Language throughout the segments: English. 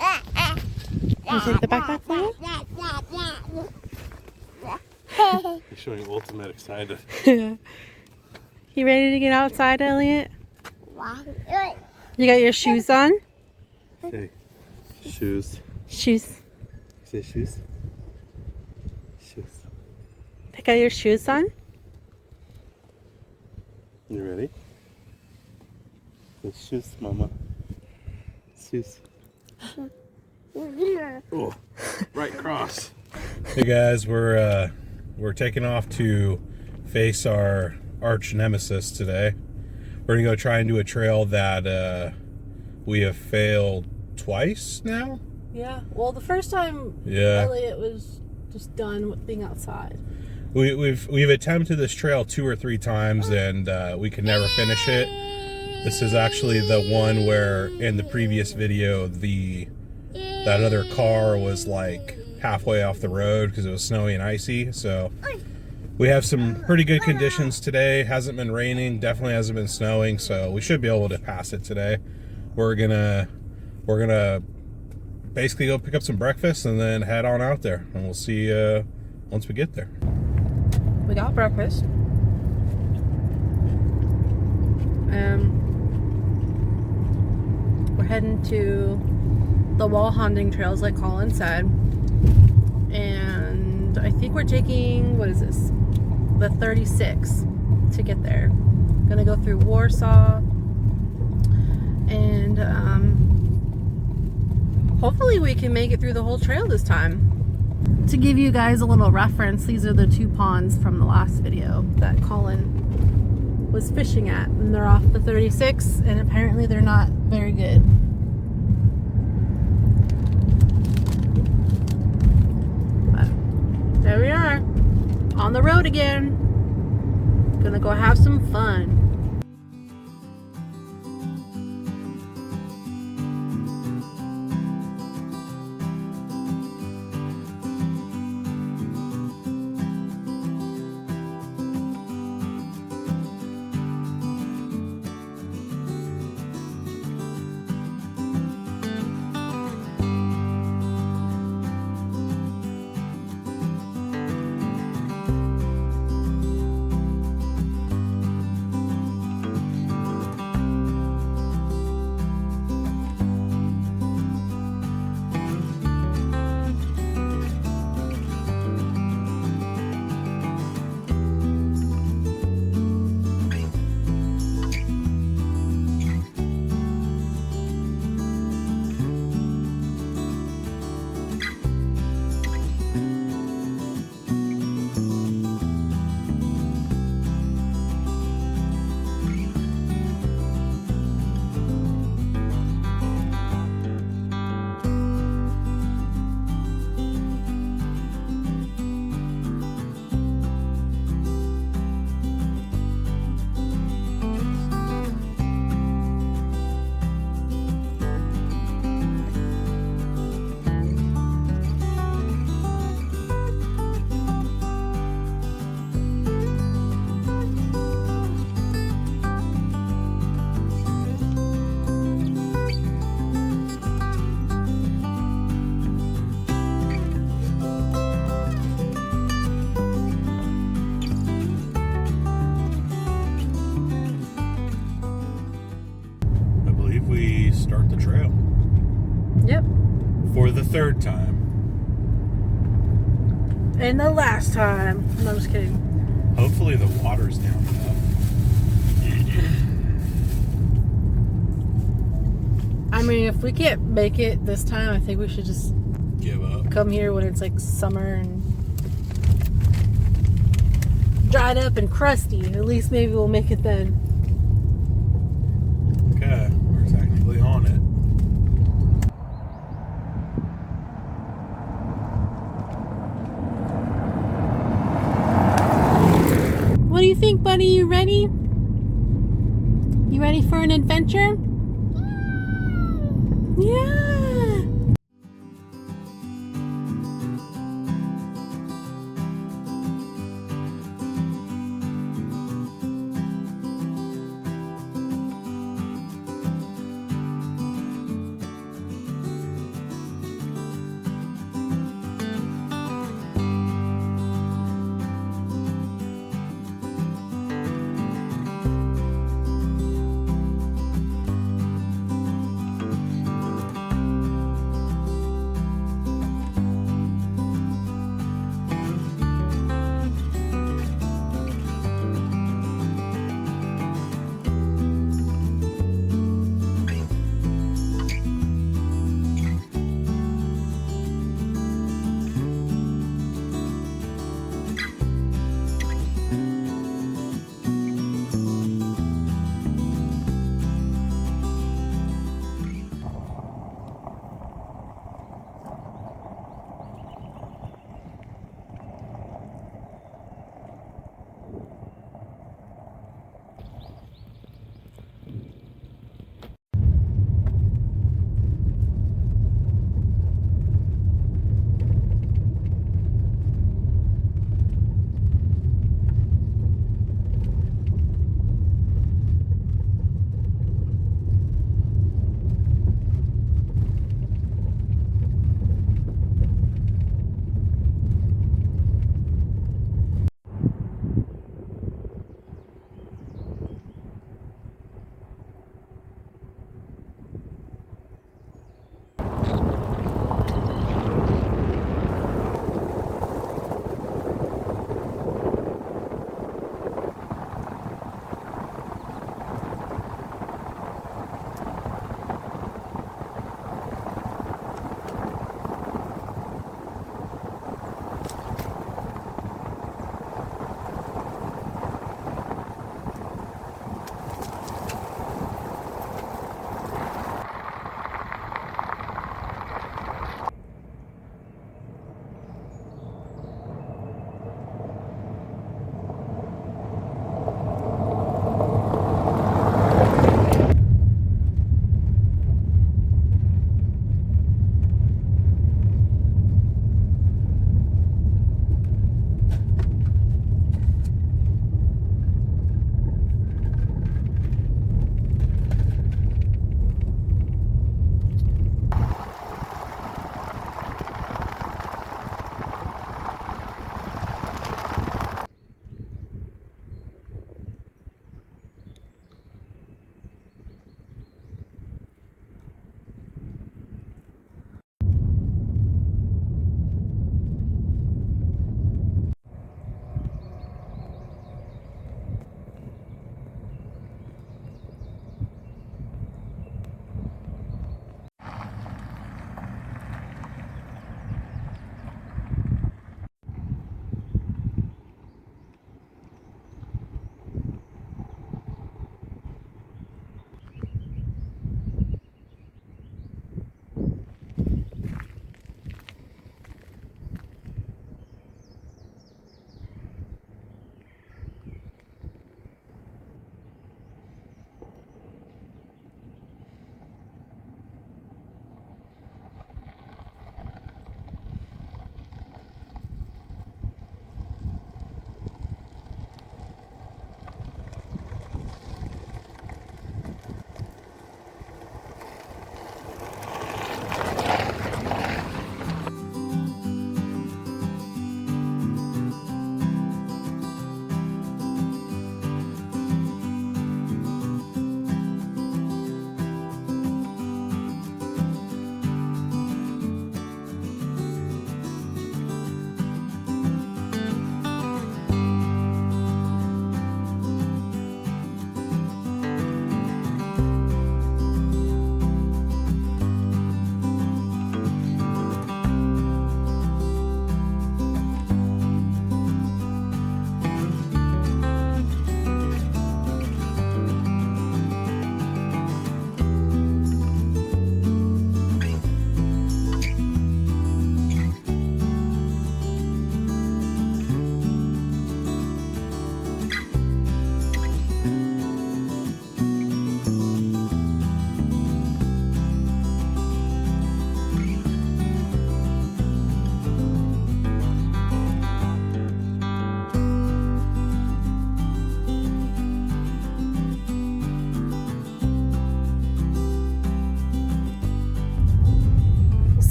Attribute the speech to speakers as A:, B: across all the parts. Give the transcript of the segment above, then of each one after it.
A: You take the backpack for you?
B: You're showing ultimate excited.
A: You ready to get outside, Elliot? You got your shoes on?
B: Hey, shoes.
A: Shoes.
B: Say shoes. Shoes.
A: They got your shoes on?
B: You ready? Say shoes, mama. Shoes. Oh, right cross. Hey guys, we're taking off to face our arch nemesis today. We're gonna go try and do a trail that we have failed twice now.
A: Yeah. Well, the first time Elliot was just done with being outside.
B: We've attempted this trail 2 or 3 times and we could never finish it. This is actually the one where in the previous video that other car was like halfway off the road because it was snowy and icy. So we have some pretty good conditions today. Hasn't been raining, definitely hasn't been snowing, so we should be able to pass it today. We're gonna basically go pick up some breakfast and then head on out there, and we'll see once we get there.
A: We got breakfast. We're heading to the Walhonding Trails, like Colin said. And I think we're taking, what is this? The 36 to get there. Gonna go through Warsaw. And hopefully we can make it through the whole trail this time. To give you guys a little reference, these are the 2 ponds from the last video that Colin was fishing at, and they're off the 36, and apparently they're not very good. But there we are, on the road again. Gonna go have some fun.
B: We start the trail.
A: Yep.
B: For the 3rd time.
A: And the last time. No, I'm just kidding.
B: Hopefully the water's down enough.
A: I mean, if we can't make it this time, I think we should just
B: give up.
A: Come here when it's like summer and dried up and crusty. At least maybe we'll make it then.
B: Okay, we're technically on it.
A: What do you think, buddy? You ready? You ready for an adventure? Yeah.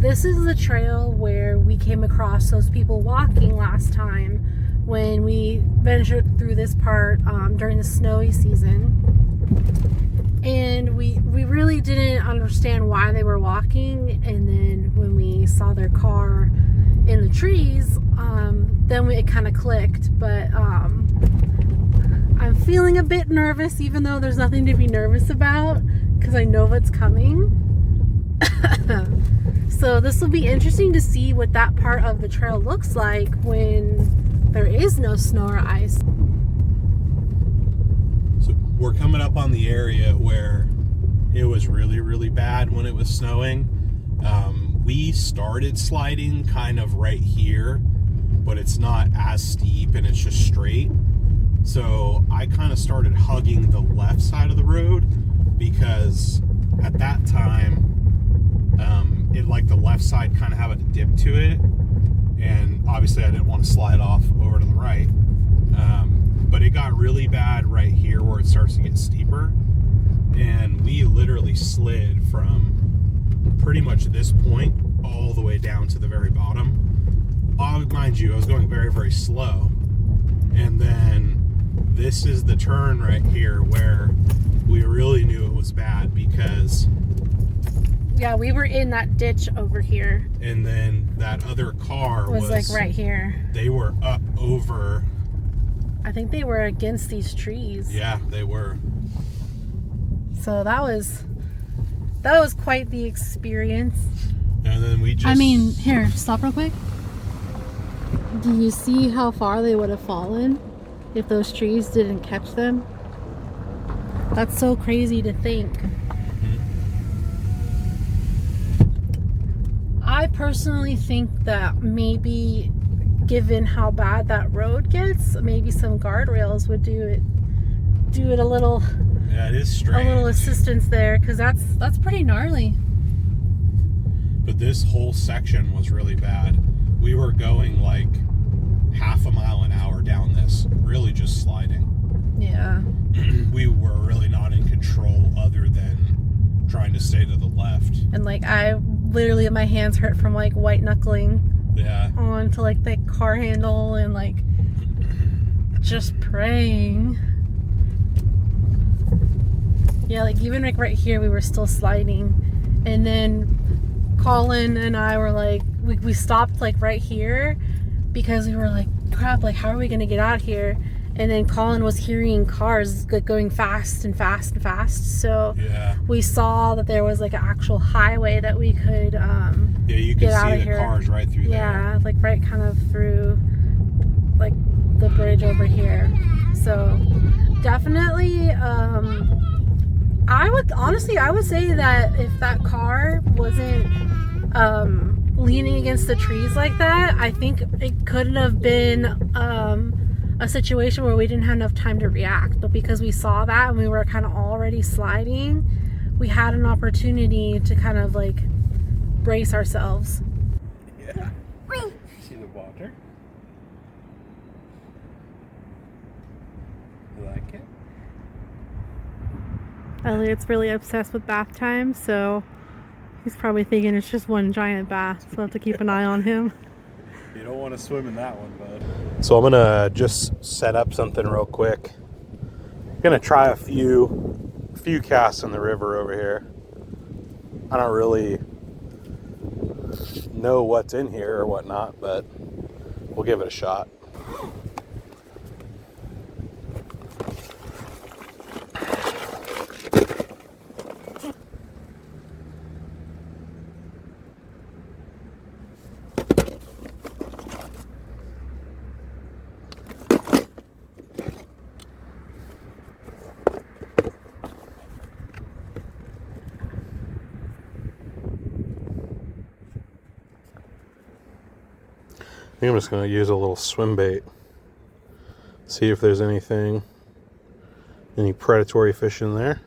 A: this is the trail where we came across those people walking last time when we ventured through this part during the snowy season. And we really didn't understand why they were walking. And then when we saw their car in the trees, then it kind of clicked. But I'm feeling a bit nervous, even though there's nothing to be nervous about, because I know what's coming. So this will be interesting to see what that part of the trail looks like when there is no snow or ice.
B: So we're coming up on the area where it was really, really bad when it was snowing. We started sliding kind of right here, but it's not as steep and it's just straight. So I kind of started hugging the left side of the road because at that time, it like the left side kind of had a dip to it. And obviously I didn't want to slide off over to the right. But it got really bad right here where it starts to get steeper. And we literally slid from pretty much this point all the way down to the very bottom. Mind you, I was going very, very slow. And then this is the turn right here where we really knew it was bad because...
A: Yeah, we were in that ditch over here.
B: And then that other car
A: was like right here.
B: They were up over...
A: I think they were against these trees.
B: Yeah, they were.
A: So that was quite the experience.
B: And then we just...
A: I mean, here, stop real quick. Do you see how far they would have fallen if those trees didn't catch them? That's so crazy to think. I personally think that maybe, given how bad that road gets, maybe some guardrails would do it a little.
B: Yeah, it is strange.
A: A little assistance there, because that's pretty gnarly.
B: But this whole section was really bad. We were going like half a mile an hour down this, really just sliding.
A: Yeah.
B: We were really not in control other than trying to stay to the left.
A: And like I literally, my hands hurt from like white knuckling.
B: Yeah.
A: Onto like the car handle and like just praying. Yeah, like even like right here we were still sliding, and then Colin and I were like we stopped like right here because we were like, crap, like how are we gonna get out here? And then Colin was hearing cars like going fast and fast and fast, so
B: yeah,
A: we saw that there was like an actual highway that we could
B: yeah, you can see the cars right through there.
A: Yeah, like right kind of through like the bridge over here. So definitely I would say that if that car wasn't leaning against the trees like that, I think it couldn't have been a situation where we didn't have enough time to react. But because we saw that and we were kind of already sliding, we had an opportunity to kind of like brace ourselves.
B: Yeah. See the water? You like it?
A: Elliot's really obsessed with bath time, so he's probably thinking it's just one giant bath, so I'll have to keep an eye on him.
B: You don't want to swim in that one, bud. So I'm gonna just set up something real quick. I'm gonna try a few casts in the river over here. I don't really know what's in here or whatnot, but we'll give it a shot. I think I'm just going to use a little swim bait. See if there's any predatory fish in there.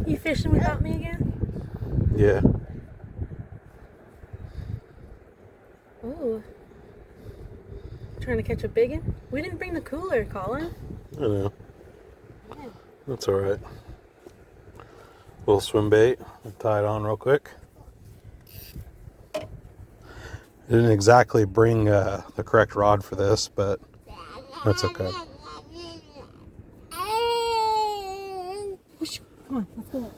A: You fishing without me again?
B: Yeah.
A: Ooh. Trying to catch a big one? We didn't bring the cooler, Colin.
B: I know.
A: Yeah.
B: That's alright. Little swim bait. Tie it on real quick. Didn't exactly bring the correct rod for this, but that's okay.
A: Come on, let's go.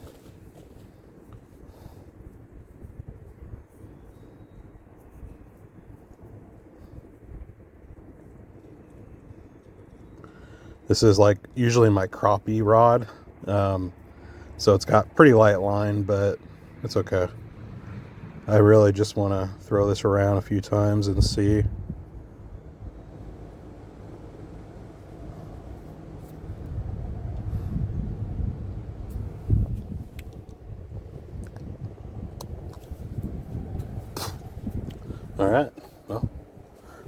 B: This is like usually my crappie rod, so it's got pretty light line, but it's okay. I really just want to throw this around a few times and see. All right, well,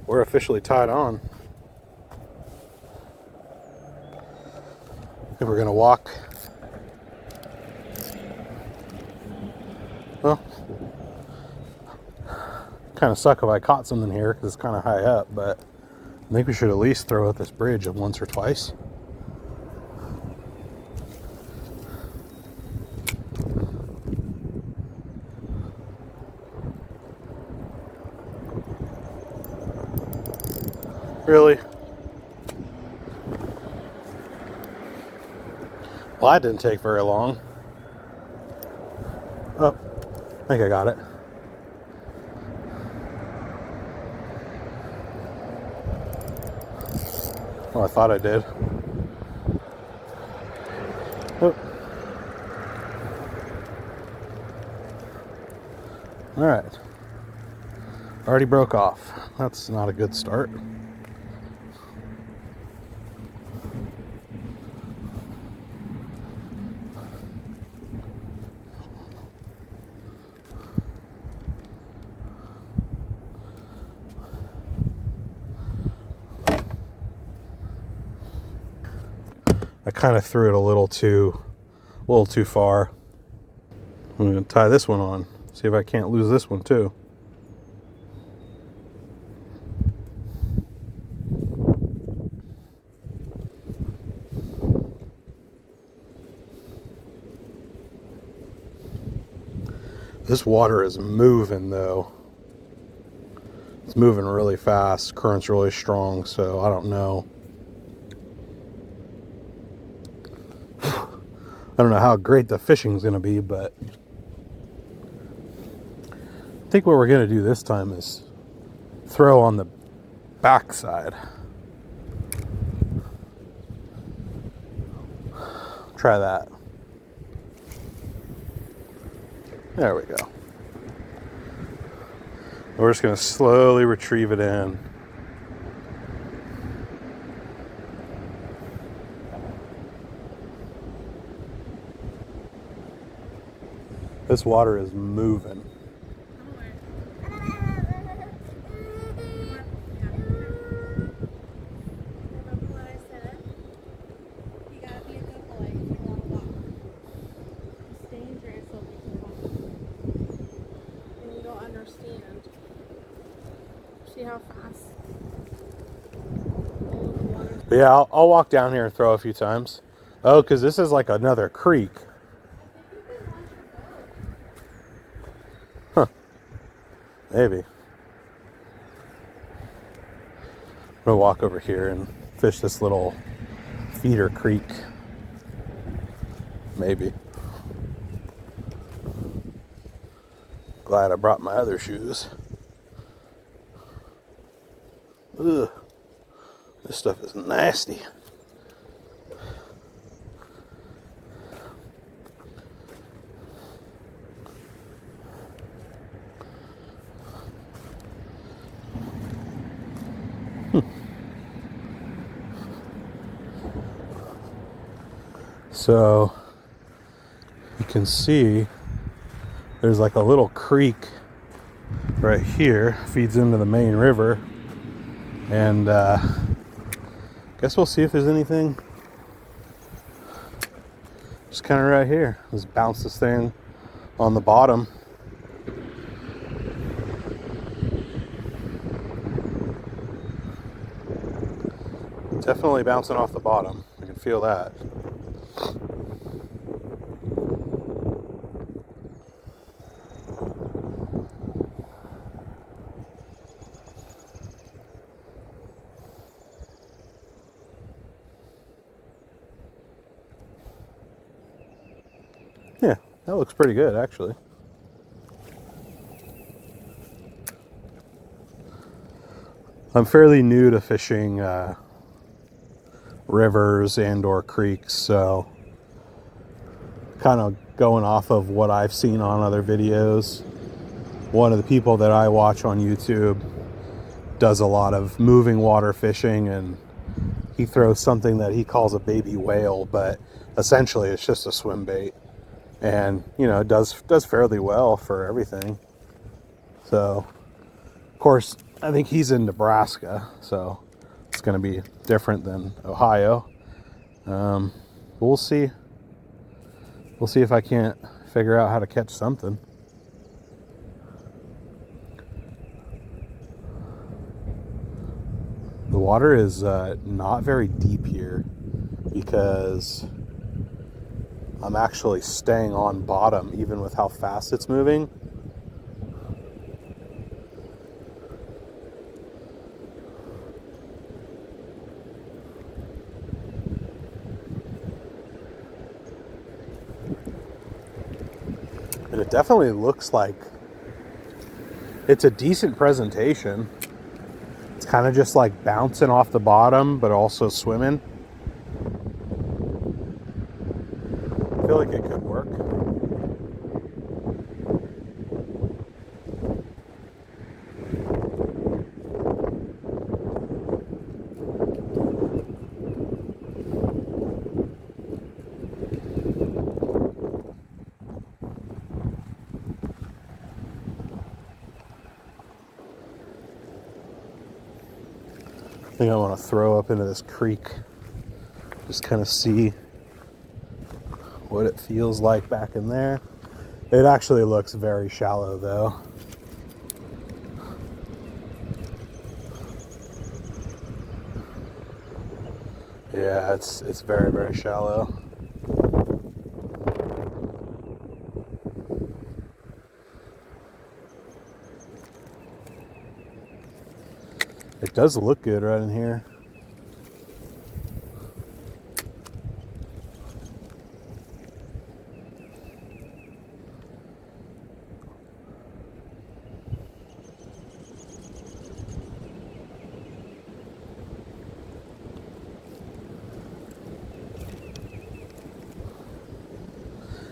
B: we're officially tied on. If we're gonna walk, well, kind of suck if I caught something here because it's kind of high up, but I think we should at least throw at this bridge once or twice. Really? Well, that didn't take very long. Oh, I think I got it. Oh, I thought I did. Oh. All right. Already broke off. That's not a good start. I kind of threw it a little too far. I'm going to tie this one on. See if I can't lose this one too. This water is moving though. It's moving really fast. Current's really strong, so I don't know. I don't know how great the fishing's going to be, but I think what we're going to do this time is throw on the backside. Try that. There we go. We're just going to slowly retrieve it in. This water is moving.
A: See how fast?
B: But yeah, I'll walk down here and throw a few times. Oh, because this is like another creek. Huh. Maybe. I'm going to walk over here and fish this little feeder creek. Maybe. Glad I brought my other shoes. Ugh. This stuff is nasty. So you can see there's like a little creek right here, feeds into the main river, and guess we'll see if there's anything. Just kind of right here. Let's bounce this thing on the bottom. Definitely bouncing off the bottom. I can feel that. Yeah, that looks pretty good, actually. I'm fairly new to fishing rivers and or creeks, so kind of going off of what I've seen on other videos. One of the people that I watch on YouTube does a lot of moving water fishing, and he throws something that he calls a baby whale, but essentially it's just a swim bait. And you know, it does fairly well for everything. So of course I think he's in Nebraska, so it's going to be different than Ohio. But we'll see if I can't figure out how to catch something. The water is not very deep here because I'm actually staying on bottom even with how fast it's moving. And it definitely looks like it's a decent presentation. It's kind of just like bouncing off the bottom, but also swimming. I feel like it could work. I think I want to throw up into this creek, just kind of see what it feels like back in there. It actually looks very shallow though. Yeah, it's very, very shallow. It does look good right in here.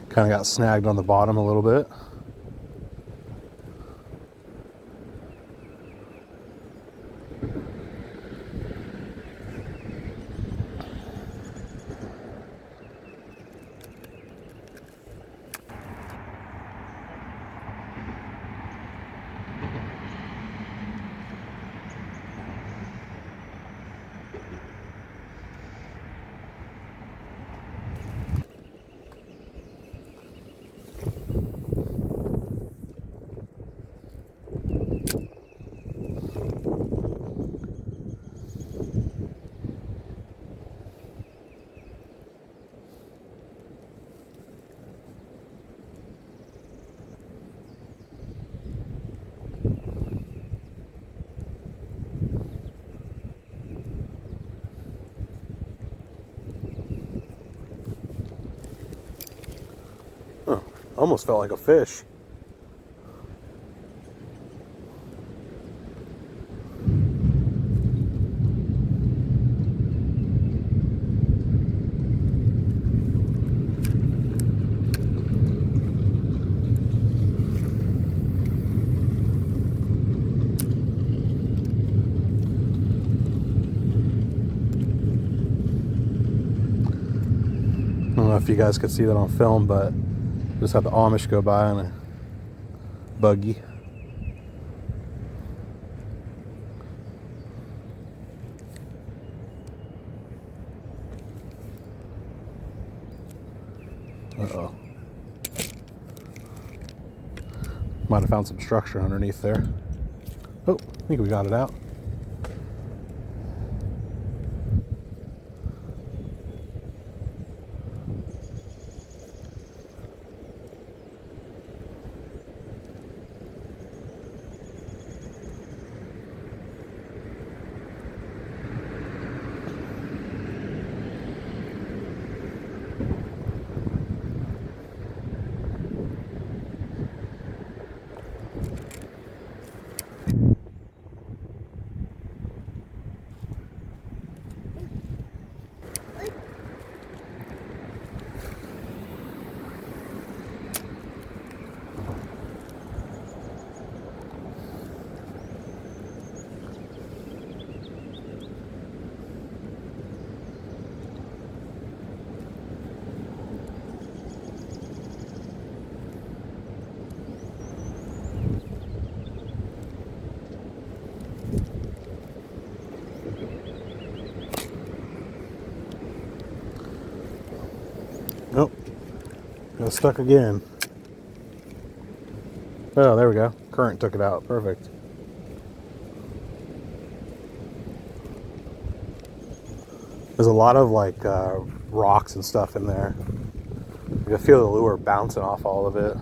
B: Kind of got snagged on the bottom a little bit. Oh, almost felt like a fish. I don't know if you guys could see that on film, but just had the Amish go by in a buggy. Uh-oh. Might have found some structure underneath there. Oh, I think we got it out. Got stuck again. Oh, there we go. Current took it out. Perfect. There's a lot of like rocks and stuff in there. You can feel the lure bouncing off all of it.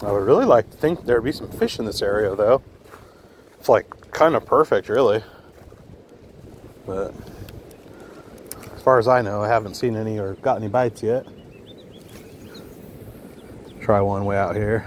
B: I would really like to think there'd be some fish in this area, though. It's like kind of perfect, really. But as far as I know, I haven't seen any or got any bites yet. Try one way out here.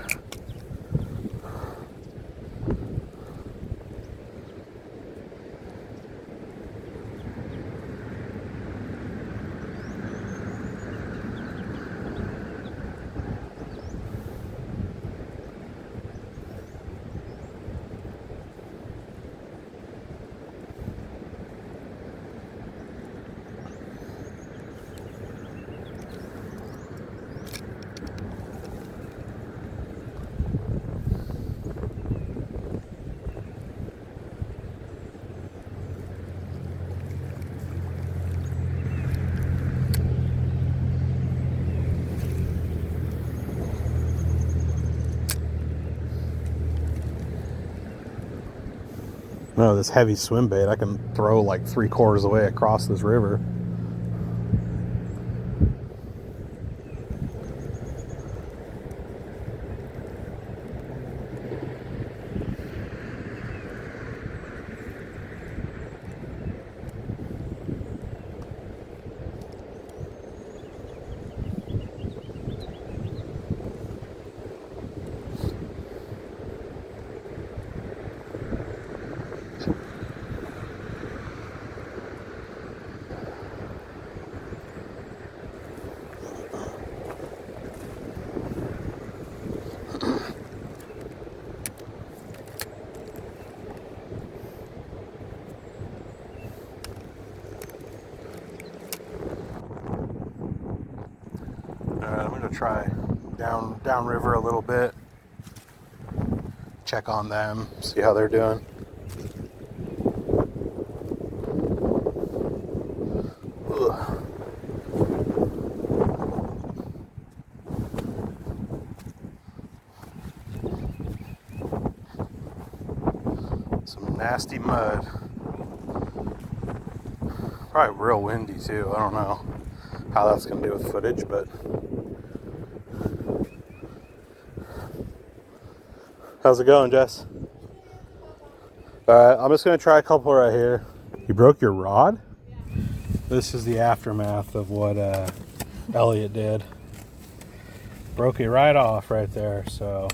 B: No, this heavy swim bait I can throw like 3/4 of the way across this river. I'm gonna try downriver a little bit, check on them, see how they're doing. Ugh. Some nasty mud. Probably real windy too. I don't know how that's gonna do with footage, but how's it going, Jess? Alright, I'm just going to try a couple right here. You broke your rod? Yeah. This is the aftermath of what Elliot did. Broke it right off right there, so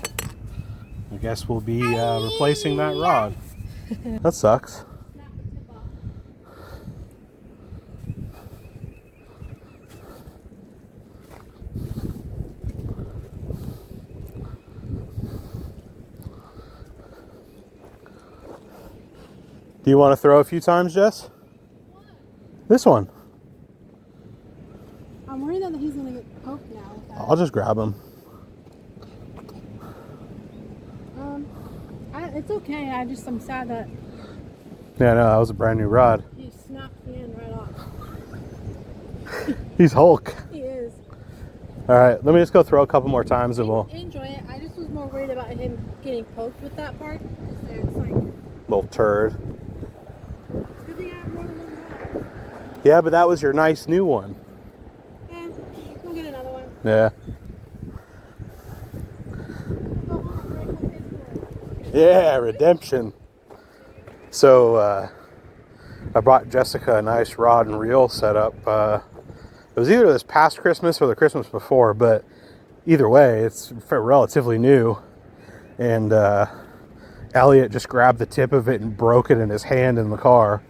B: I guess we'll be replacing that rod. That sucks. Do you want to throw a few times, Jess? What? This one.
A: I'm worried that he's going to get poked now.
B: I'll just grab him.
A: It's okay. I'm sad that...
B: Yeah, no, that was a brand new rod.
A: He snapped the end right off.
B: He's Hulk.
A: He is.
B: Alright, let me just go throw a couple more times and we'll...
A: Enjoy it. I just was more worried about him getting poked with that part. It's like...
B: Little turd. Yeah, but that was your nice new one.
A: Yeah, we'll get another one.
B: Yeah. Yeah, redemption. So, I brought Jessica a nice rod and reel setup. It was either this past Christmas or the Christmas before, but either way, it's relatively new. And Elliot just grabbed the tip of it and broke it in his hand in the car.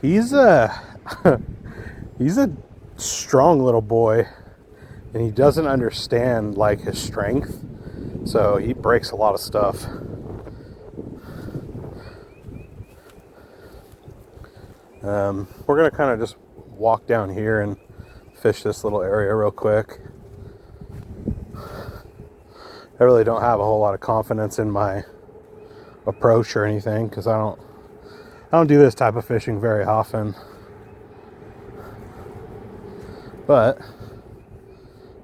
B: He's he's a strong little boy, and he doesn't understand like his strength, so he breaks a lot of stuff. We're gonna kind of just walk down here and fish this little area real quick. I really don't have a whole lot of confidence in my approach or anything because I don't I don't do this type of fishing very often, but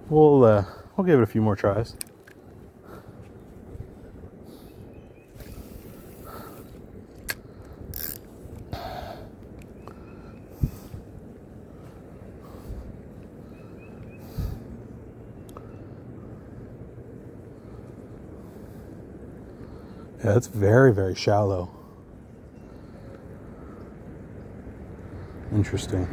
B: we'll give it a few more tries. Yeah, it's very, very shallow. Interesting.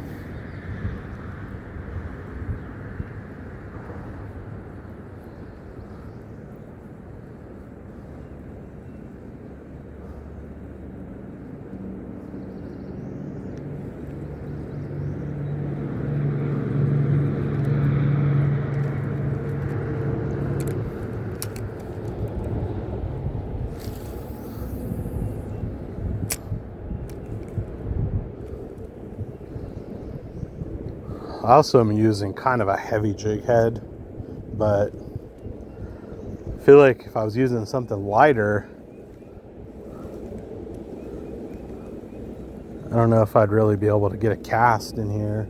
B: I also am using kind of a heavy jig head, but I feel like if I was using something lighter, I don't know if I'd really be able to get a cast in here.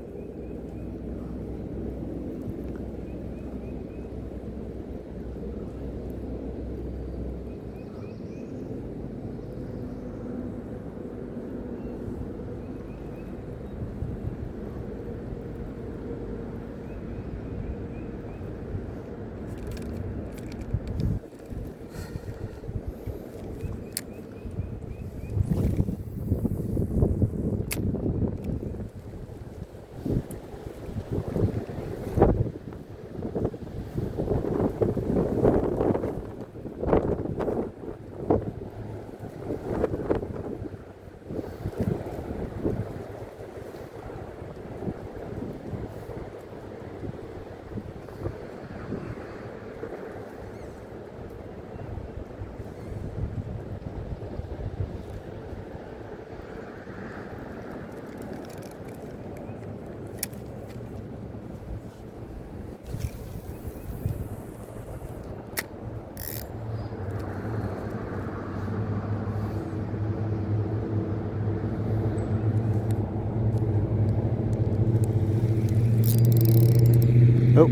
B: Oh,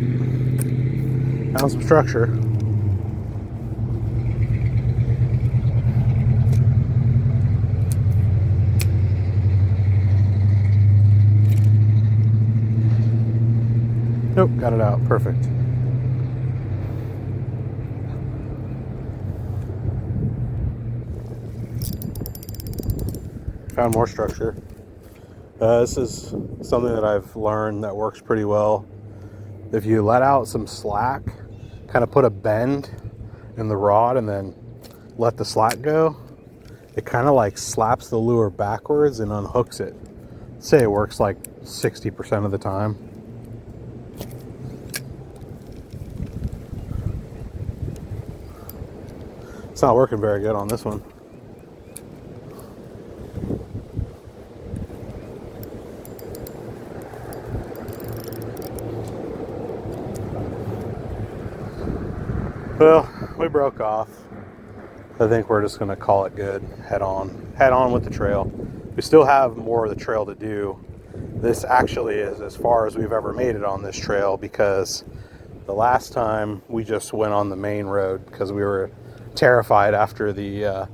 B: found some structure. Nope, got it out. Perfect. Found more structure. This is something that I've learned that works pretty well. If you let out some slack, kind of put a bend in the rod and then let the slack go, it kind of like slaps the lure backwards and unhooks it. Say it works like 60% of the time. It's not working very good on this one. Well, we broke off. I think we're just going to call it good. Head on with the trail. We still have more of the trail to do. This actually is as far as we've ever made it on this trail, because the last time we just went on the main road because we were terrified after the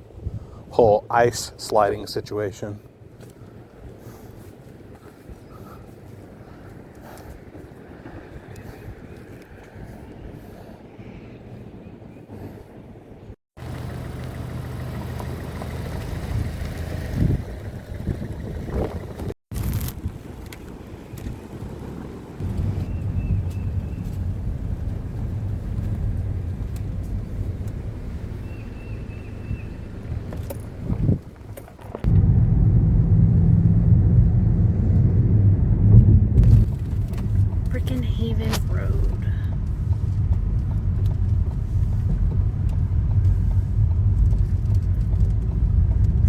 B: whole ice sliding situation.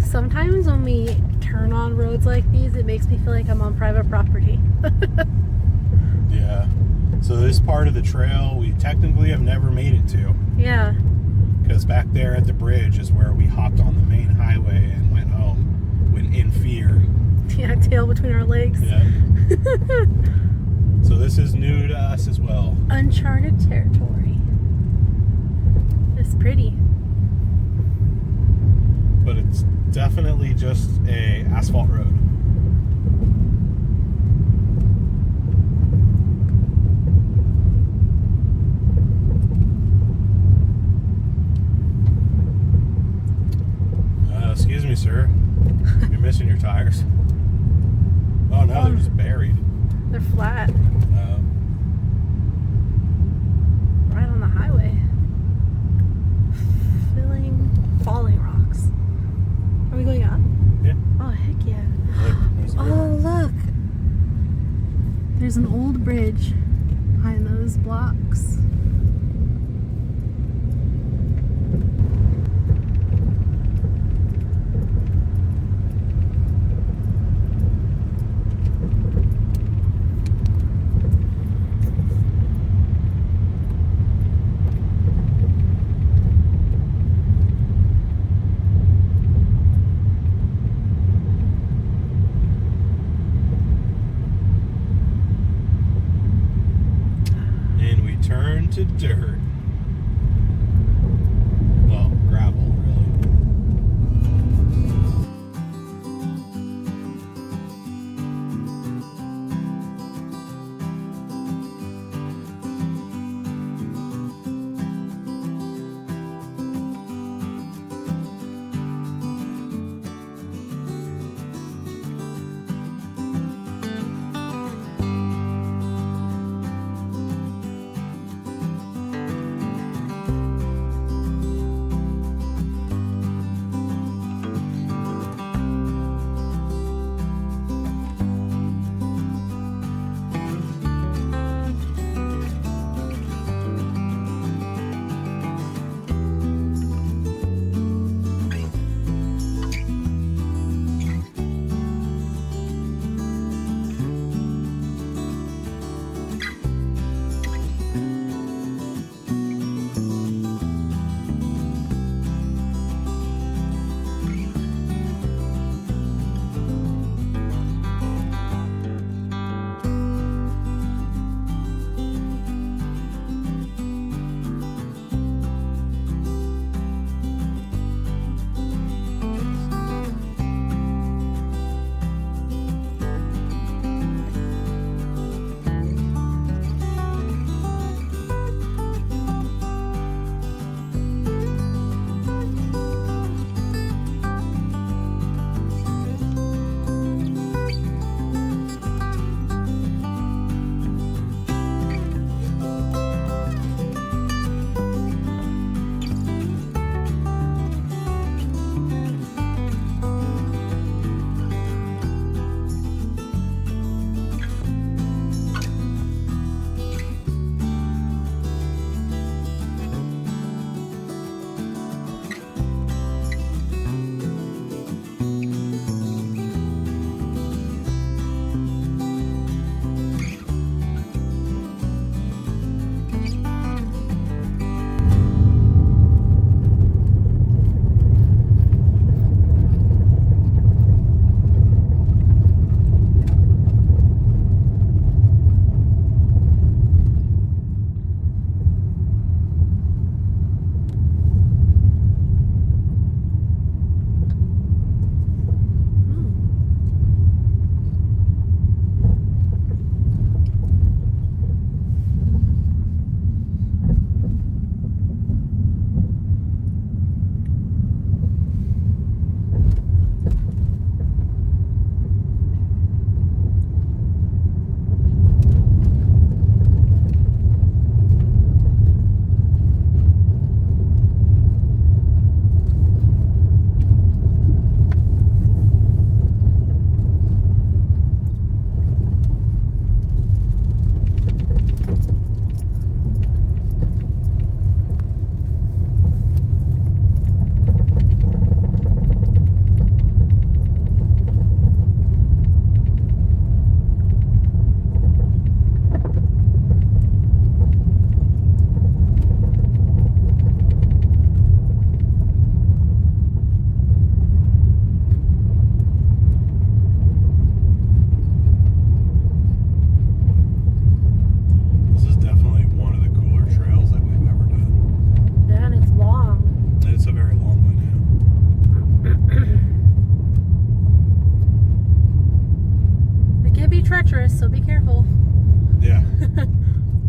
A: Sometimes when we turn on roads like these, it makes me feel like I'm on private property.
B: Yeah. So this part of the trail, we technically have never made it to.
A: Yeah.
B: Because back there at the bridge is where we hopped on the main highway and went home when in fear.
A: Yeah, tail between our legs.
B: Yeah. So this is new to us as well.
A: Uncharted territory. It's pretty.
B: But it's definitely just a asphalt road. Excuse me, sir. You're missing your tires. Oh no, they're just buried.
A: They're flat. Right on the highway. Falling rocks. Are we going up?
B: Yeah.
A: Oh, heck yeah.
B: Look, there's the river.
A: Oh, look. There's an old bridge behind those blocks.
B: To dirt. Well, gravel, really.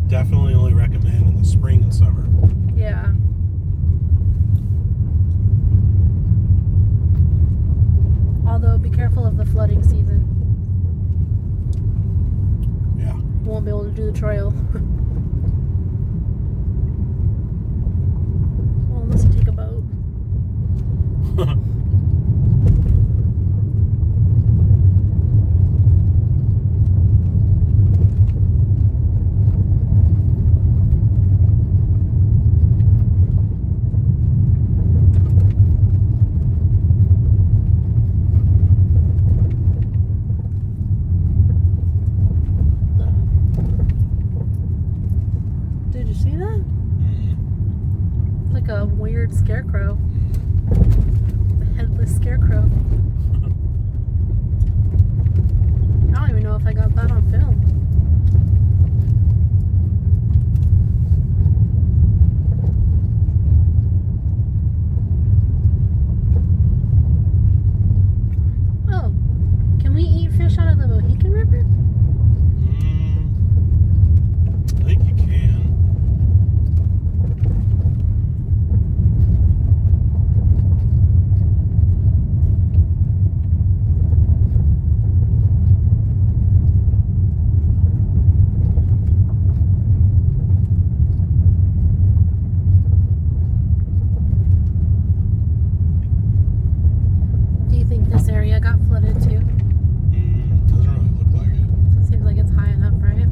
B: Definitely only recommend in the spring and summer.
A: Yeah. Although, be careful of the flooding season.
B: Yeah.
A: You won't be able to do the trail. Well, unless you take a boat. Did you see that? It's like a weird scarecrow. The headless scarecrow. I don't even know if I got that on film. Oh, can we eat fish out of the Mohican River?
B: I think you can.
A: Do you think this area got flooded too?
B: Doesn't really look like it.
A: Seems like it's high enough, right?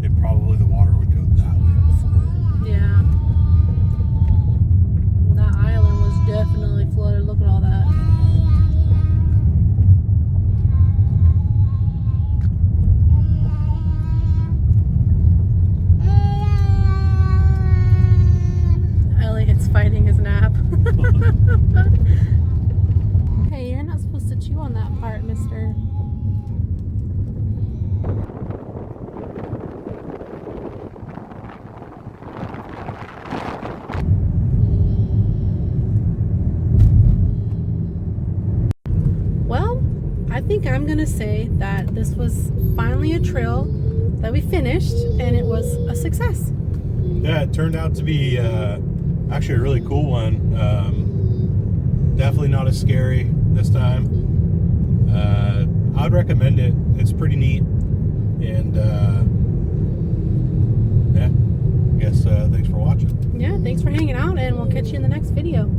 B: Yeah. Probably the water would go that way before.
A: Yeah. That island was definitely flooded. Look at all that. Elliot's fighting his nap. Hey, you're not supposed to chew on that part, mister. Well, I think I'm gonna say that this was finally a trail that we finished, and it was a success.
B: Yeah, it turned out to be actually a really cool one. Definitely not as scary this time. I would recommend it. It's pretty neat. And yeah, I guess thanks for watching.
A: Yeah, thanks for hanging out, and we'll catch you in the next video.